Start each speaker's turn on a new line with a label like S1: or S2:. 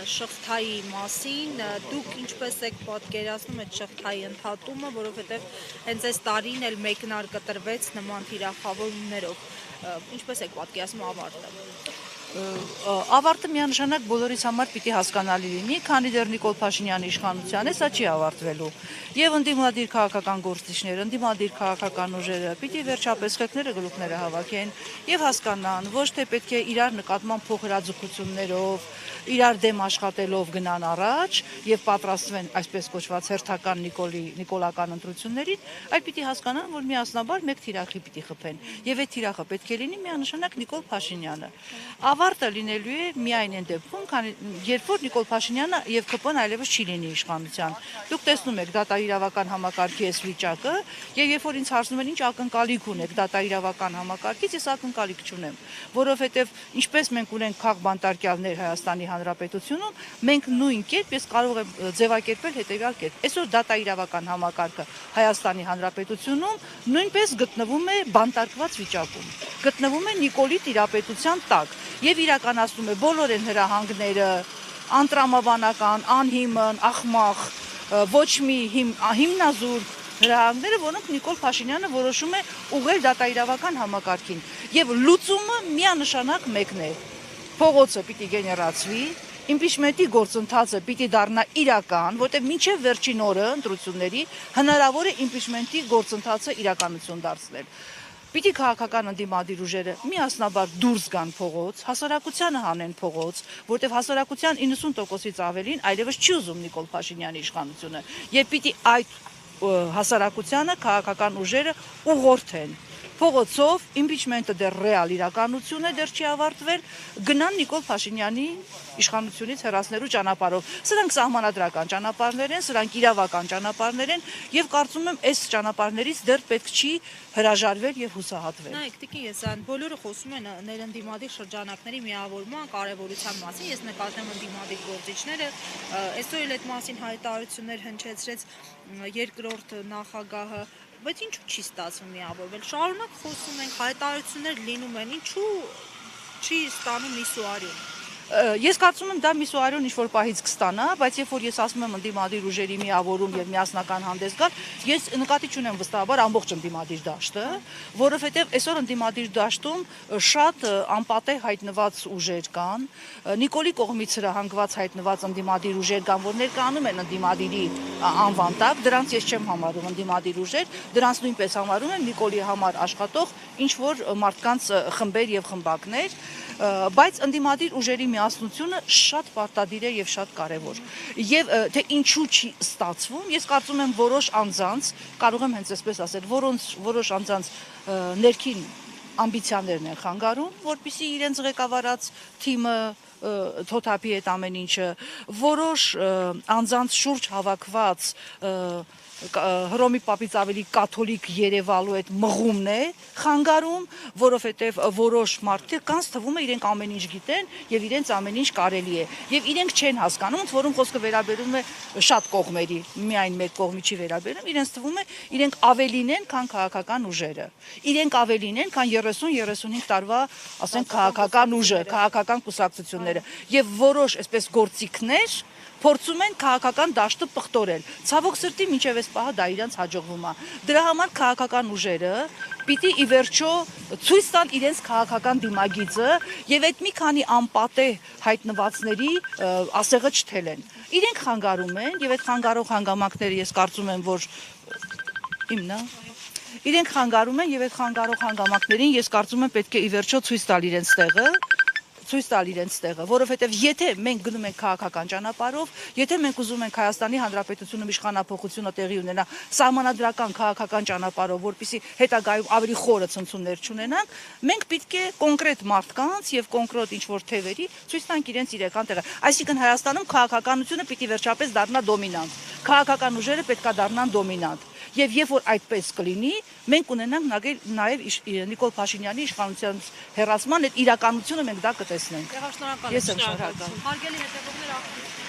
S1: շղթայի մասին, դուք ինչպես եք պատկերացնում այդ շղթայի ընդհատումը, որովհետև հենց այս տարին էլ մեկնարկը տրվեց նման թիրախավորումներով, ինչպես եք պատկերացնում ավարտը։
S2: Ավարտը միանշանակ բոլորիս համար պիտի հասկանալի լինի, քանի դեռ Նիկոլ Փաշինյանի իշխանության է, սա չի ավարտվելու։ Եվ ընդդիմադիր քաղաքական գործիչները, ընդդիմադիր քաղաքական ուժերը պիտի վերջապես խելքները գլուխները հավաքեն եւ հասկանան, ոչ թե պետք է իրար նկատմամբ փոխհրաձգություններով, իրար դեմ աշխատելով գնան առաջ եւ պատրաստվեն այսպես կոչված հերթական նիկոլական ընտրություններին, այլ պիտի հասկանան, որ միասնաբար մեկ թիրախի պիտի խփեն։ Եվ այդ թիրախը պետք է լինի միանշանակ Նիկոլ Փաշինյանը։ Ավարտը լինելու է միայն այն դեպքում, երբ որ Նիկոլ Փաշինյանը եւ ԿՊ-ն այլևս չի լինի իշխանության։ Դուք տեսնում եք դատաիրավական համակարգի այս վիճակը, եւ երբ որ ինձ հարցնում են ինչ ակնկալիք ունեք դատաիրավական համակարգից, ես ակնկալիք չունեմ, որովհետեւ ինչպես մենք ունենք քաղբանտարկյալներ Հայաստանի Հանրապետությունում, մենք նույն կերպ ես կարող եմ ձևակերպել հետեւյալ կերպ։ Այսօր դատաիրավական համակարգը Հայաստանի Հանրապետությունում նույնպես գտնվում է բանտարկված վիճակում։ Գտնվում է Նիկոլի տիրապետության տակ եւ իրականացնում է բոլոր այն հրահանգները, անտրամաբանական, անհիմն, ախմախ, ոչ մի հիմնազուրկ հրահանգները, որոնք Նիկոլ Փաշինյանը որոշում է ուղղել դատաիրավական համակարգին։ Եվ լուծումը միանշանակ մեկն է։ Փողոցը պիտի գեներացվի, իմպիչմենտի գործընթացը պիտի դառնա իրական, որտեղ մինչև վերջին օրը ընտրությունների հնարավոր է իմպիչմենտի գործընթացը իրականություն դարձնել։ Պիտի քաղաքական ընդդիմադիր ուժերը միասնաբար դուրս գան փողոց, հասարակությանը հանեն փողոց, որտեղ հասարակության 90%-ից ավելին այլևս չի ուզում Նիկոլ Փաշինյանի իշխանությունը, եւ պիտի այդ հասարակությանը քաղաքական ուժերը ուղղորդեն փողոցով, իմպիչմենտը դեռ ռեալ իրականություն է, դեռ չի ավարտվել, գնան Նիկոլ Փաշինյանի իշխանությունից հեռացնելու ճանապարհով։ Սրանք սահմանադրական ճանապարհներ են, սրանք իրավական ճանապարհներ են եւ կարծում եմ այս ճանապարհներից դեռ պետք չի հրաժարվել եւ հուսահատվել։
S1: Նայեք, Տիկին Եսայան, բոլորը խոսում են ներընդդիմադիր շրջանակների միավորման կարևորության մասին։ Ես նկատեմ ընդդիմադիր գործիչները, այսօր էլ այդ մասին հայտարարություններ հնչեցրեց երկրորդ նախագահը, բայց ինչու չի ստացվում միավորվել։ Շարունակ խոսում ենք, հայտարարություններ լինում են, ինչու չի ստանում միսուարյուն։
S2: Ես կարծում եմ դա միսուարյուն ինչ-որ պահից կստանա, բայց երբ որ ես ասում եմ ընդդիմադիր ուժերի միավորում եւ միասնական հանդես գալ, ես նկատի չունեմ վստահաբար ամբողջ ընդդիմադիր դաշտը, որովհետեւ այսօր ընդդիմադիր դաշտում շատ անպատեհ հայտնված ուժեր կան, Նիկոլի կողմից հրահանգված հայտնված ընդդիմադիր ուժեր կան, որ ներկայանում են ընդդիմադիրի անվան տակ, դրանց ես չեմ համարում ընդդիմադիր ուժեր, դրանց նույնպես համարում եմ Նիկոլի համար աշխատող ինչ-որ մարդկանց խմբեր եւ խմբակներ, բայց ընդդիմադիր ուժերի միասնությունը շատ պարտադիր է եւ շատ կարեւոր։ Եվ թե ինչու չի ստացվում, ես կարծում եմ որոշ անձանց, կարող եմ հենց այսպես ասել, որոշ անձանց ներքին ամբիցիաներն են խանգարում, որպեսզի իրենց ղեկավարած թիմը թոթափի այդ ամեն ինչը, որոշ անձանց շուրջ հավաքված Հռոմի պապից ավելի կաթոլիկ Երևալու այդ մղումն է խանգարում, որովհետև որոշ մարդիկ կանց թվում է իրենք ամեն ինչ գիտեն եւ իրենց ամեն ինչ կարելի է եւ իրենք չեն հասկանում, որում խոսքը վերաբերում է շատ կողմերի, միայն մեկ կողմի չի վերաբերում, իրենց թվում է իրենք ավելին են, քան քաղաքական ուժերը։ Իրենք ավելին են, քան 30-35 տարվա, ասենք, քաղաքական ուժը, քաղաքական կուսակցությունները եւ որոշ այսպես գործիքներ փորձում են քաղաքական դաշտը պղտորել։ Ցավոք սրտի մինչև այս պահը դա իրենց հաջողվում է։ Դրա համար քաղաքական ուժերը պիտի ի վերջո ցույց տան իրենց քաղաքական դիմագիծը եւ այդ մի քանի անպատեհ հայտնվածների ասեղը չթելեն։ Իրենք խանգարում են եւ այդ խանգարող հանգամանքները ես կարծում եմ, որ իմն է։ Իրենք խանգարում են եւ այդ խանգարող հանգամանքներին ես կարծում եմ պետք է ի վերջո ցույց տալ իրենց տեղը, որովհետև եթե մենք գնում ենք քաղաքական ճանապարհով, եթե մենք ուզում ենք Հայաստանի Հանրապետությունում իշխանափոխությունը տեղի ունենա սահմանադրական քաղաքական ճանապարհով, որպեսզի հետագայում ավելի խորը ցնցումներ չունենանք, մենք պետք է կոնկրետ մարդկանց եւ կոնկրետ ինչ-որ թևերի ցույց տանք իրենց իրական տեղը։ Այսինքն Հայաստանում քաղաքականությունը պիտի վերջապես դառնա դոմինանտ։ Քաղաքական ուժերը պետքա դառնան դոմինանտ։ Եվ երբ որ այդպես կլինի, մենք ունենանք նաև Նիկոլ Փաշինյանի իշխանության հեռացման այդ իրականությունը մենք դա կտեսնենք։
S1: Շնորհակալ եմ։
S2: Ես եմ շնորհակալ։
S1: Հարգելի հետևողներ,